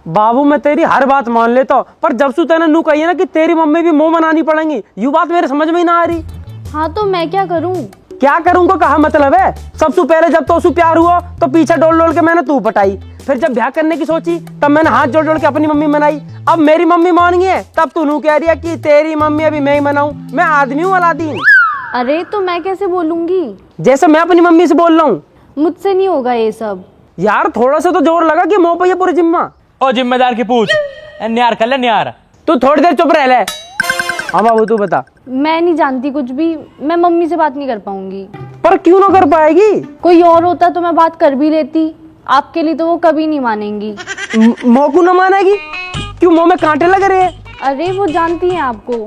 बाबू मैं तेरी हर बात मान लेता हूँ, पर जब से तूने नू कही है ना कि तेरी मम्मी भी मुंह मनानी पड़ेंगी, यू बात मेरे समझ में ही ना आ रही। हाँ तो मैं क्या करूँ? क्या करूंगा कहा मतलब है? सबसे पहले जब तो उसू प्यार हुआ तो पीछे डोल डोल के मैंने तू पटाई, फिर जब ब्याह करने की सोची तब मैंने हाथ जोड़ जोड़ के अपनी मम्मी मनाई। अब मेरी मम्मी मान गई है तब तू नू कह रही है कि तेरी मम्मी अभी मैं ही मनाऊं। मैं आदमी हूँ अलादीन। अरे तो मैं कैसे बोलूंगी? जैसे मैं अपनी मम्मी से बोल रहा हूँ। मुझसे नहीं होगा ये सब। यार थोड़ा सा तो जोर लगा कि मुंह पे ये पूरी जिम्मा। ओ जिम्मेदार की पूछ न्यार कर ले न्यार। तू थोड़ी देर चुप रह ले। हाँ बाबू तू बता। मैं नहीं जानती कुछ भी, मैं मम्मी से बात नहीं कर पाऊंगी। पर क्यों ना कर पाएगी? कोई और होता तो मैं बात कर भी लेती, आपके लिए तो वो कभी नहीं मानेंगी। मोकू न मानेगी? क्यों मुंह में कांटे लग रहे हैं? अरे वो जानती हैं आपको,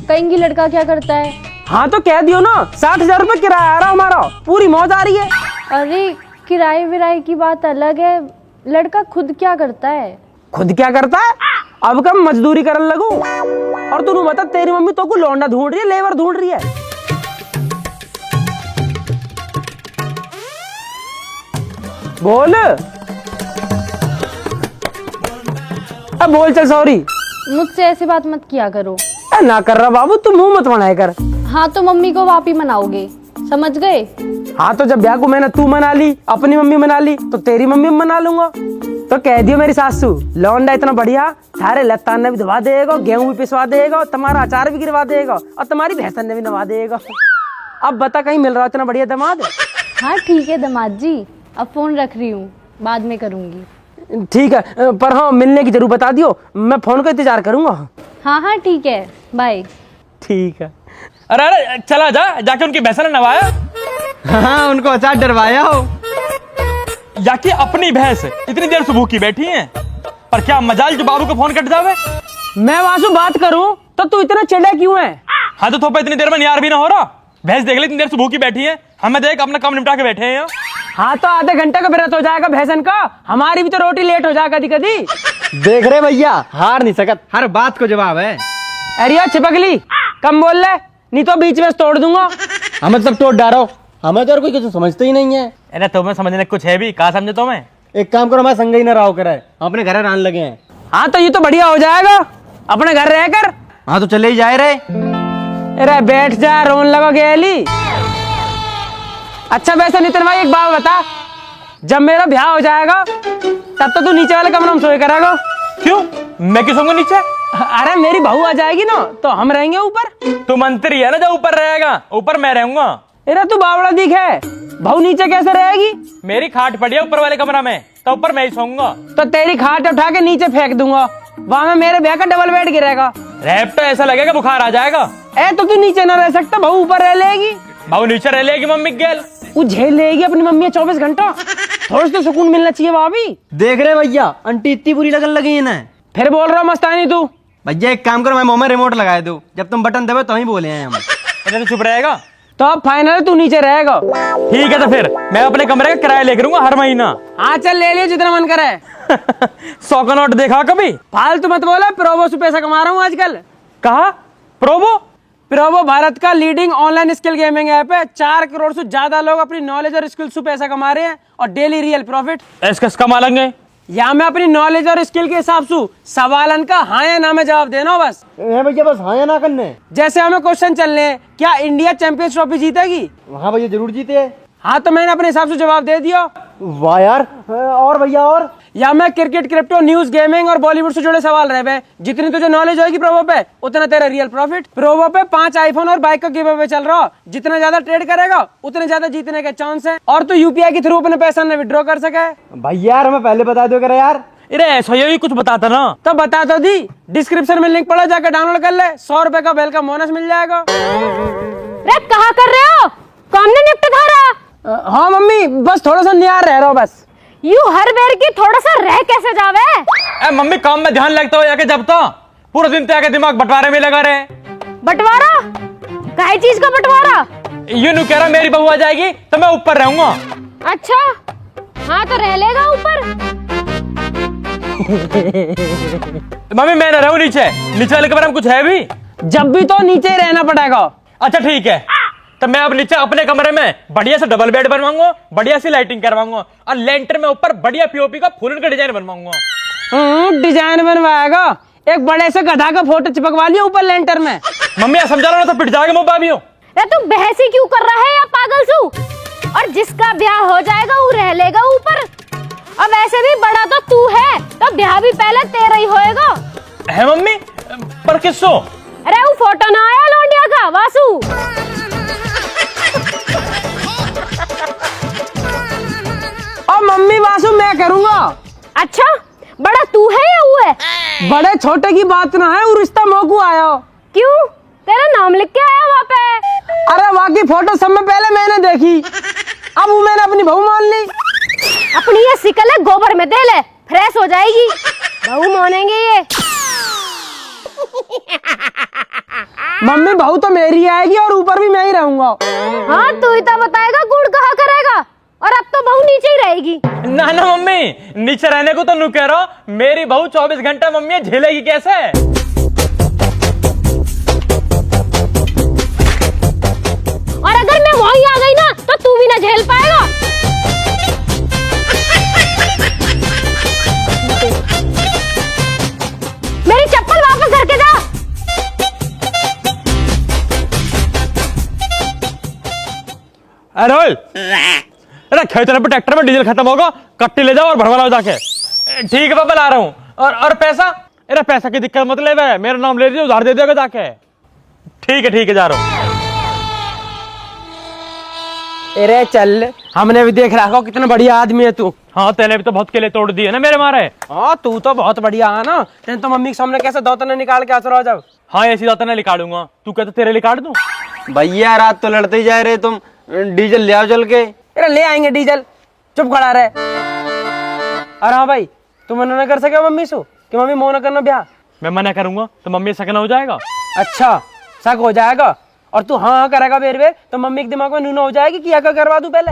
कहेंगी लड़का क्या करता है। हाँ तो कह दियो ना 60,000 रुपये किराया आ रहा हमारा, पूरी मौज आ रही है। अरे किराए विराए की बात अलग है, लड़का खुद क्या करता है। खुद क्या करता है? अब कब मजदूरी करने लगू। और तू बता तेरी मम्मी तो को लौंडा ढूंढ रही है, लेबर ढूंढ रही है? बोल अब बोल चल। सॉरी। मुझसे ऐसी बात मत किया करो। ना कर रहा बाबू, तू मुंह मत बनाया कर। हाँ तो मम्मी को आप ही मनाओगे, समझ गए? हाँ तो जब ब्याह को मैंने तू मना ली, अपनी मम्मी मना ली, तो तेरी मम्मी मना लूंगा। तो कह दियो मेरी सासू लौंडा इतना बढ़िया, थारे लत्तान ने भी धवा देगा, गेहूं भी पिसवा देगा, तुम्हारा अचार भी गिरवा देगा और तुम्हारी भैंसन ने भी नवा देगा। अब बता कहीं मिल रहा इतना बढ़िया दामाद? हाँ ठीक है दामाद जी, अब फोन रख रही हूँ, बाद में करूँगी। ठीक है, पर हाँ मिलने की जरूर बता दियो, मैं फोन का इंतजार करूंगा। हाँ हाँ ठीक है, बाय। ठीक है। अरे अरे चला जा, जाके उनकी भैंसा ने नवाया। हाँ उनको अचार डरवाया हो। जाके अपनी भैंस इतनी देर से भूखी बैठी है, पर क्या मजाल जो बाबू का फोन कट जावे। मैं वासु बात करूं तो तू इतना चिढ़ा क्यों है? हाँ तो थोपा इतनी देर में न्यार भी ना हो रहा। भैंस देख ले इतनी देर से भूखी बैठी है, हमें देख अपना काम निपटा के बैठे हैं यहाँ। हाँ तो आधे घंटे का व्रत हो जाएगा भैंसन का, हमारी भी तो रोटी लेट हो जाएगा कभी कभी। देख रहे भैया, हार नहीं सकत, हर बात को जवाब है। अरे चिपकली कम बोल ले, नहीं तो बीच में तोड़ दूंगा। हमें सब तोड़ डालो, हमें तो और कोई कुछ समझते ही नहीं है। अरे तुम्हें समझने कुछ है भी, कहा समझे तुम्हें? एक काम करो, हमारे संग ही ना रहो करे, हम अपने घर रहने लगे हैं। हाँ तो ये तो बढ़िया हो जाएगा, अपने घर रह कर। हाँ तो चले ही जाए रहे। अरे बैठ जा, रोन लगा गेली। अच्छा वैसे नितिन भाई एक बात बता, जब मेरा ब्याह हो जाएगा तब तो तू नीचे वाले कमरे में सोए करेगा। क्यों, मैं क्यों सोऊंगा नीचे? अरे मेरी बहू आ जाएगी ना तो हम रहेंगे ऊपर। तू मंत्री है ना जो ऊपर रहेगा, ऊपर मैं रहूंगा। अरे तू बावड़ा दिख है, बहू नीचे कैसे रहेगी? मेरी खाट पड़ी है ऊपर वाले कमरा में, तो ऊपर मैं ही सोऊंगा। तो तेरी खाट उठा के नीचे फेंक दूंगा, वहां में मेरे ब्याह का डबल बेड गिरेगा। रैप तो ऐसा लगेगा बुखार आ जाएगा। ए तो तू नीचे ना रह सकता, बहू ऊपर रह लेगी। बहू नीचे रह लेगी, मम्मी गेल वो झेल लेगी अपनी मम्मी 24 घंटा। थोड़ा सा सुकून मिलना चाहिए भाभी। देख रहे भैया, आंटी इतनी बुरी लगन लगी है ना। फिर बोल रहा मस्तानी तू। भैया एक काम करो, मैं मुंह में रिमोट लगाए दो, जब तुम बटन दबे तो ही बोले हैं हम। अरे तो चुप रहेगा। तो अब फाइनल तू नीचे रहेगा। ठीक है तो फिर मैं अपने कमरे का किराया लेकर लूंगा हर महीना। हाँ चल ले लियो जितना मन करे। 100 का नोट देखा कभी? फालतू मत बोले, प्रोबो से पैसा कमा रहा हूँ आजकल। कहा प्रोबो? प्रोबो भारत का leading online skill gaming app है। 4 करोड़ से ज्यादा लोग अपनी नॉलेज और स्किल से पैसा कमा रहे हैं और डेली रियल प्रॉफिट। इसका कमा लेंगे। यहाँ मैं अपनी नॉलेज और स्किल के हिसाब से सवालन का हाँ या ना में जवाब देना बस। भैया बस हाँ या ना करने। जैसे हमें क्वेश्चन चलने, क्या इंडिया चैंपियंस ट्रॉफी जीतेगी? हाँ भैया जरूर जीते। हाँ तो मैंने अपने हिसाब से जवाब दे दिया। वाह यार, और भैया और? या मैं क्रिकेट, क्रिप्टो, न्यूज, गेमिंग और बॉलीवुड से जुड़े सवाल रहे, जितनी तुझे नॉलेज होगी प्रोबो पे उतना तेरा रियल प्रॉफिट। प्रोबो पे 5 आईफोन और बाइक का गिव अवे चल रहा, जितना ज्यादा ट्रेड करेगा उतने ज्यादा जीतने के चांस है। और तू यूपीआई के थ्रू अपने पैसा न विड्रॉ कर सके। भैया यार हमें पहले बता दो करे यार। अरे ऐसा ही कुछ बताता ना। तो बता तो दी, डिस्क्रिप्शन में लिंक पड़ा, जाकर डाउनलोड कर ले। 100 रुपए का वेलकम बोनस मिल जाएगा। रे कहाँ कर रहे हो? कौन ने निपट धारा? हाँ मम्मी, बस थोड़ा सा नियार रह रहा हूँ बस। यू हर बेर की थोड़ा सा रह कैसे जावे? मम्मी काम में ध्यान लगता हो जाके, जब तो पूरा दिन तो आके दिमाग बंटवारे में लगा रहे। बंटवारा? काहे चीज का बंटवारा? ये नु कह रहा मेरी बहू आ जाएगी तो मैं ऊपर रहूंगा। अच्छा हाँ तो रह लेगा ऊपर। मम्मी मैं ना रहूं नीचे, नीचे वाले कमरे में कुछ है भी? जब भी तो नीचे ही रहना पड़ेगा। अच्छा ठीक है, तो मैं अब नीचे अपने कमरे में बढ़िया से डबल बेड बनवाऊंगा, बढ़िया सी लाइटिंग करवाऊंगा और लेंटर में ऊपर बढ़िया पीओपी का फूलन का डिजाइन बनवाऊंगा। डिजाइन बनवाएगा, एक बड़े से गधा का फोटो चिपकवा लिया ऊपर लेंटर में। मम्मी ऐसा समझा रहा तो पिट जाएगा मुंह भाभी हो। अरे तू बहस ही क्यों कर रहा है या पागल सू? और जिसका ब्याह हो जाएगा वो रह लेगा ऊपर। और वैसे भी बड़ा तो तू है, तो ब्याह भी पहले तेरा ही होएगा। है मम्मी, पर किसो? अरे वो फोटो ना आया लौंडिया का वासु। और मम्मी वासु मैं करूंगा। अच्छा, बड़ा तू है या वो है? बड़े छोटे की बात ना है, वो रिश्ता मोकू आया। क्यों? तेरा नाम लिख के आया वहाँ पे? अरे वहाँ की फोटो सब में पहले मैंने देखी, अब वो मैंने अपनी बहू मान ली। अपनी ये सिकल है गोबर में दे ले, फ्रेश हो जाएगी। बहू मानेंगे ये। मम्मी बहू तो मेरी आएगी और ऊपर भी मैं ही रहूंगा। हाँ तू ही तो बताएगा गुड़ कहाँ करेगा। और अब तो बहू नीचे ही रहेगी। ना ना मम्मी, नीचे रहने को तो नू कह रहा हूं, मेरी बहू 24 घंटा मम्मी झेलेगी कैसे? और अगर मैं वहीं आ गई ना तो तू भी ना झेल पाएगा। मेरी चप्पल वापस करके जा। अरे ओए, अरे खेत पे ट्रैक्टर में डीजल खत्म होगा, कट्टी ले जाओ और भरवा लाओ जाके। ठीक है पापा ला रहा हूँ। और पैसा? अरे पैसा की दिक्कत मत ले, मेरा नाम ले लीजिए, उधार दे देगा जाके। ठीक है जा रहा हूँ। अरे चल, हमने भी देख रखा कितना बढ़िया आदमी है तू। हाँ तेने भी तो बहुत केले तोड़ दिए ना मेरे मारे। हाँ तू तो बहुत बढ़िया है ना। तेने तो मम्मी के सामने कैसे दौतने निकाल के आसरा जब। हाँ ऐसी बात नहीं निकालूंगा, तू कहता तेरे लिए काट दूं? भैया रात तो लड़ते ही जा रहे तुम, डीजल ले आओ चल के। अरे ले आएंगे डीजल, चुप खड़ा रहे। अरे हाँ भाई, तू मना ना कर सके मम्मी से कि मम्मी मोह ना करना ब्याह? मैं मना करूंगा तो मम्मी सकना हो जाएगा। अच्छा शक हो जाएगा, और तू हाँ करेगा बेर बेर तो मम्मी के दिमाग में नूना हो जाएगी कि क्या करवा दूं पहले।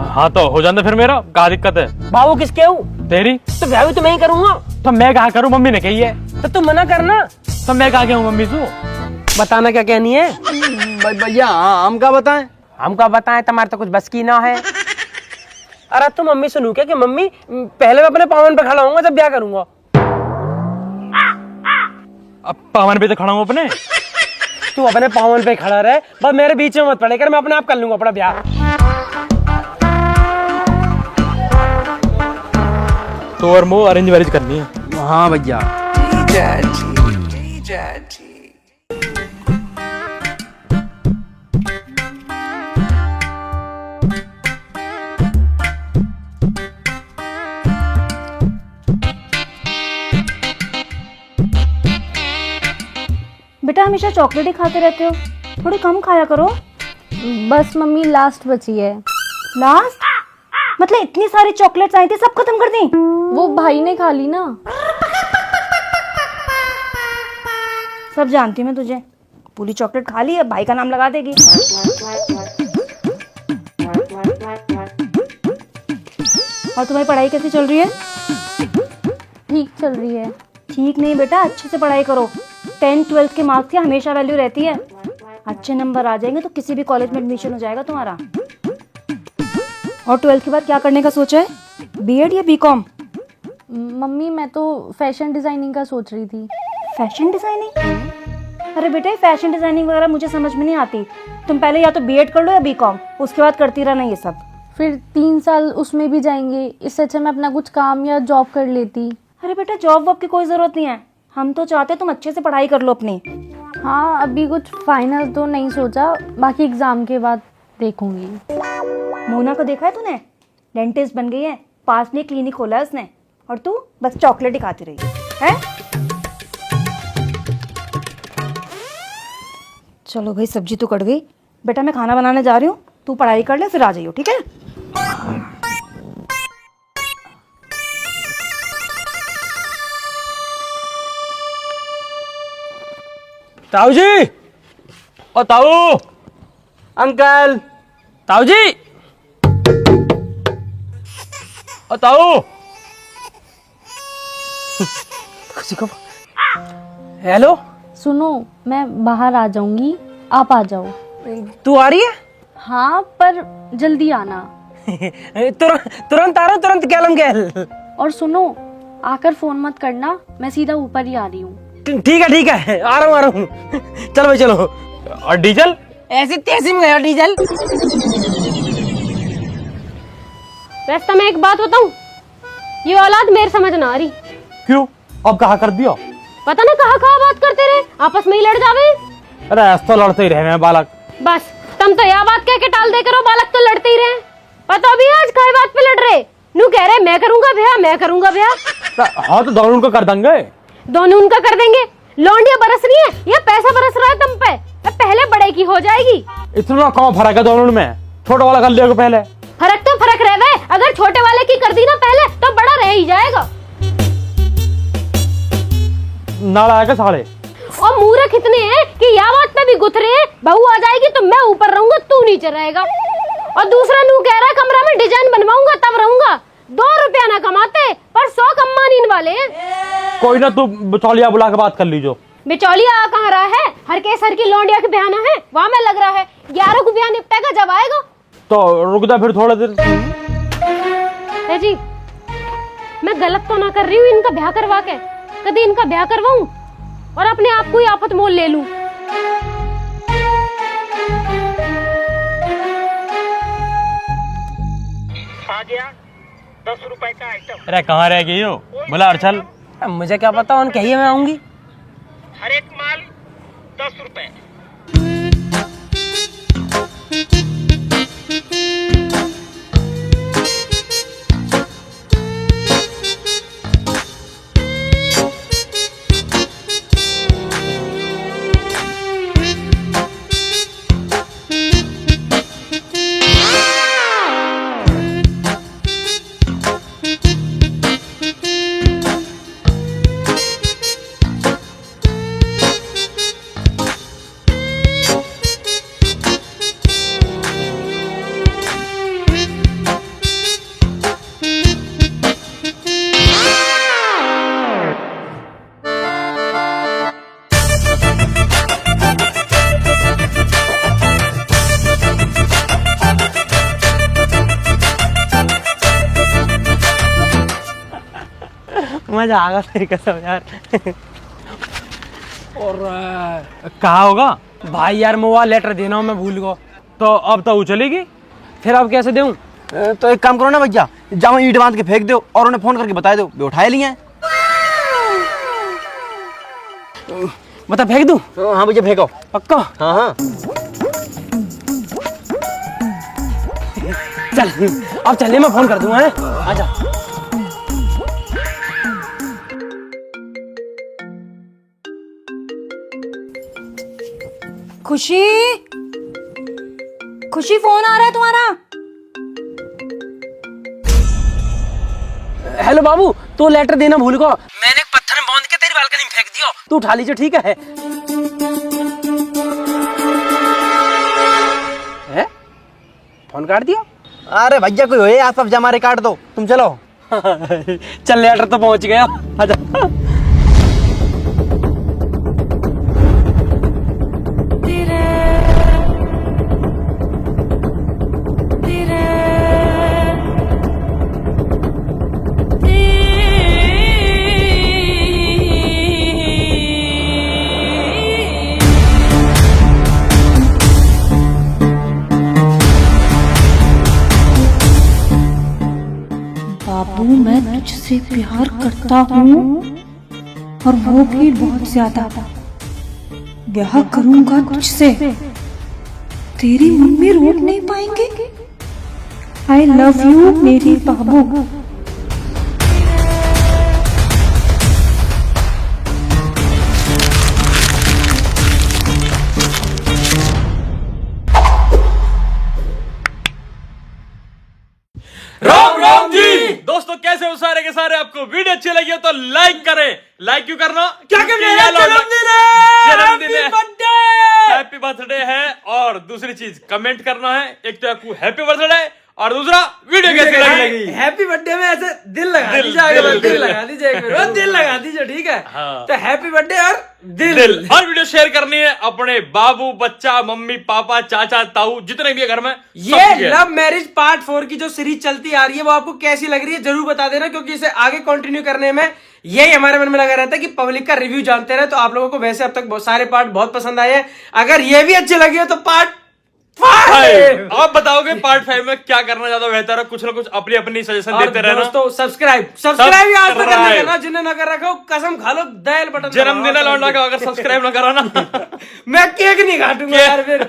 हाँ तो हो जाता फिर, मेरा क्या दिक्कत है? बाबू किसके हूँ? तेरी। तो ब्याह भी तो मैं ही करूंगा। तो मैं कहा करूं, मम्मी ने कही है। तो तू मना करना। तो मैं कहा गया हूँ मम्मी से? बताना क्या कहनी है। भैया हम क्या बताएं? हमका बताएं, तुम्हारे तो कुछ बस की ना है। अरे तू मम्मी सुनू क्या कि मम्मी पहले मैं अपने पावन पे खड़ा होऊंगा जब ब्याह करूंगा। अब पावन पे तो खड़ा हूँ अपने। तू अपने पावन पे खड़ा रहे, बस मेरे बीच में मत पड़े कर, मैं अपने आप कर लूंगा अपना ब्याह। तो और वो अरेंज मैरिज करनी है? हाँ भैया। बेटा हमेशा चॉकलेट ही खाते रहते हो, थोड़ी कम खाया करो। बस मम्मी लास्ट बची है। लास्ट मतलब इतनी सारी चॉकलेट्स आई थी, सब खत्म कर दी? वो भाई ने खा ली ना। सब जानती हूँ मैं तुझे, पूरी चॉकलेट खा ली, अब भाई का नाम लगा देगी। और तुम्हारी पढ़ाई कैसी चल रही है? ठीक चल रही है। ठीक नहीं बेटा, अच्छे से पढ़ाई करो। 10th 12th के मार्क्स की हमेशा वैल्यू रहती है। अच्छे नंबर आ जाएंगे तो किसी भी कॉलेज में एडमिशन हो जाएगा तुम्हारा। और 12th के बाद क्या करने का सोचा है, बीएड या बीकॉम? मम्मी मैं तो फैशन डिजाइनिंग का सोच रही थी। Fashion designing? अरे बेटा फैशन डिजाइनिंग वगैरह मुझे समझ में नहीं आती। तुम पहले या तो बीएड कर लो या बीकॉम, उसके बाद करती रहना ये सब। फिर 3 साल उसमें भी जाएंगे, इससे अच्छा मैं अपना कुछ काम या जॉब कर लेती। अरे बेटा जॉब वॉब की कोई जरूरत नहीं है, हम तो चाहते तुम अच्छे से पढ़ाई कर लो अपनी। हाँ अभी कुछ फाइनल तो नहीं सोचा, बाकी एग्जाम के बाद देखूंगी। मोना को देखा है तूने? डेंटिस्ट बन गई है, पास में क्लिनिक खोला है उसने, और तू बस चॉकलेट ही खाती रही है। चलो भाई सब्जी तो कट गई, बेटा मैं खाना बनाने जा रही हूँ, तू पढ़ाई कर ले फिर आ जाइयो, ठीक है? ताऊ जी, ओ ताऊ। अंकल। ताऊ जी, ओ ताऊ। हेलो, सुनो मैं बाहर आ जाऊंगी, आप आ जाओ। तू आ रही है? हाँ पर जल्दी आना। तुरंत तुरंत आ रहा हूँ, तुरंत क्या लम गया। और सुनो आकर फोन मत करना, मैं सीधा ऊपर ही आ रही हूँ। ठीक है आ रहा हूँ चलो भाई चलो। और डीजल? ऐसी तेजी में गया डीजल। वैसे मैं एक बात बताऊं, ये औलाद मेरे समझ ना आ रही। क्यों? अब कहा कर दिया? पता ना कहाँ कहाँ बात करते रहे, आपस में ही लड़ जावे। अरे ऐसा तो लड़ते ही रहे हैं बालक। बस तुम तो यह बात कह के टाल दे करो, बालक तो लड़ते ही रहे। पता भी आज काय बात पे लड़ रहे, नू कह रहे मैं करूंगा ब्याह, मैं करूंगा ब्याह। हाँ तो दोनों उनको कर देंगे। दोनों उनका कर देंगे। लौंडिया बरस रही है या पैसा बरस रहा है तुम पे? पहले बड़े की हो जाएगी। इतना कौन फर्क है दोनों में? छोटा वाला कर लिया पहले। फर्क तो फर्क रह गए, अगर छोटे वाले की कर दी ना पहले तो बड़ा रह ही जाएगा। नाल आएगा साले। और मूर्ख इतने हैं कि यह बात पे भी गुथरे हैं, बहू आ जाएगी तो मैं ऊपर रहूंगा, तू नीचे रहेगा। और दूसरा नू कह रहा है कमरा में डिजाइन बनवाऊंगा तब रहूंगा। 2 रुपया ना कमाते पर 100 कमाने वाले हैं। कोई ना, तू बिचौलिया बुला के बात कर लीजो। बिचौलिया कहाँ रहा है? हर के सर की लौंडिया के बयाना है, वहाँ में लग रहा है 11 को बयान निपटेगा जब आएगा। तो रुक जा फिर थोड़ा देर। है जी, मैं गलत तो ना कर रही हूँ इनका ब्याह करवा के? कभी इनका ब्याह करवाऊं और अपने आप को ही आफत मोल ले लूं। आ गया 10 रुपए का आइटम। अरे कहाँ रह गई हो? बोला चल। अब मुझे क्या पता, उन कहिए मैं आऊंगी। हर एक माल 10 रुपए। मजा आ गया तेरी कसम यार। और कहा होगा? भाई यार मोबाइल लेटर देना हो, मैं भूल गया। तो अब तो वो चलेगी। फिर अब कैसे दूं? तो एक काम करो ना भैया, जाओ ईंट बांध के फेंक दो और उन्हें फोन करके बता दो वे उठाए लिए हैं। बता फेंक दूं? हाँ भैया फेंको। पक्का? हाँ हाँ चल अब चलिए, मैं फोन कर दूंगा। है आजा। खुशी, खुशी फोन आ रहा है तुम्हारा। हेलो बाबू, तू लेटर देना भूल गया। मैंने एक पत्थर में बांध के तेरी बालकनी में फेंक दिया, तू उठा लीजिए ठीक है? फोन काट दिया? अरे भैया कोई हो आस पास जमा काट दो, तुम चलो। चल लेटर तो पहुंच गया, आजा। बाबू मैं तुझसे प्यार करता हूँ और वो भी बहुत ज्यादा। ब्याह करूंगा तुझसे, तेरी मम्मी रोक नहीं पाएंगे। आई लव यू मेरी बाबू। राम राम जी दोस्तों, कैसे हो सारे के सारे? आपको वीडियो अच्छी लगी हो तो लाइक करें। लाइक क्यों करना? क्या जन्मदिन है, हैप्पी बर्थडे है। और दूसरी चीज कमेंट करना है, एक तो आपको हैप्पी बर्थडे और दूसरा वीडियो कैसी लगी। हैप्पी बर्थडे में ऐसे दिल लगा दीजिए, दिल लगा दीजिए एक बार, दिल लगा दीजिए, ठीक है। हाँ। तो हैप्पी बर्थडे और दिल। और वीडियो शेयर करनी है अपने बाबू, बच्चा, मम्मी, पापा, चाचा, ताऊ, जितने भी है घर में। ये लव मैरिज पार्ट 4 की जो सीरीज चलती आ रही है वो आपको कैसी लग रही है जरूर बता देना, क्योंकि इसे आगे कंटिन्यू करने में यही हमारे मन में लगा रहता है कि पब्लिक का रिव्यू जानते रहे। तो आप लोगों को वैसे अब तक बहुत सारे पार्ट बहुत पसंद आए हैं, अगर ये भी अच्छे लगे हो तो पार्ट 5 आप बताओगे पार्ट 5 में क्या करना ज्यादा बेहतर है, कुछ ना कुछ अपनी अपनी सजेशन देते रहना। दोस्तों सब्सक्राइब आज तक करना, जिन्हें न कर रखा हो कसम खा लो, दायल बटन जन्मदिन लौंडा का अगर सब्सक्राइब ना कराना मैं केक नहीं काटूंगा यार फिर।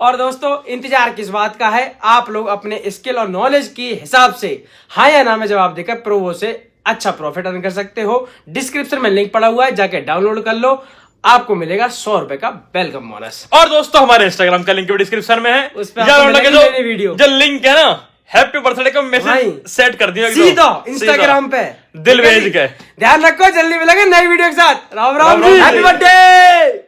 और दोस्तों इंतजार किस बात का है, आप लोग अपने स्किल और नॉलेज के हिसाब से हाँ या ना में जवाब देकर प्रोवो से अच्छा प्रॉफिट अर्न कर सकते हो। डिस्क्रिप्शन में लिंक पड़ा हुआ है, जाके डाउनलोड कर लो, आपको मिलेगा 100 रुपए का वेलकम बोनस। और दोस्तों हमारे इंस्टाग्राम का लिंक भी डिस्क्रिप्शन में है, उस पे आपको मिलेगी नई वीडियो। जो लिंक है ना हैप्पी बर्थडे का मैसेज सेट कर दिया सीधा इंस्टाग्राम पे दिल भेज के। ध्यान रखो, जल्दी मिलेंगे नई वीडियो के साथ। राम राम, राम जी। Happy birthday.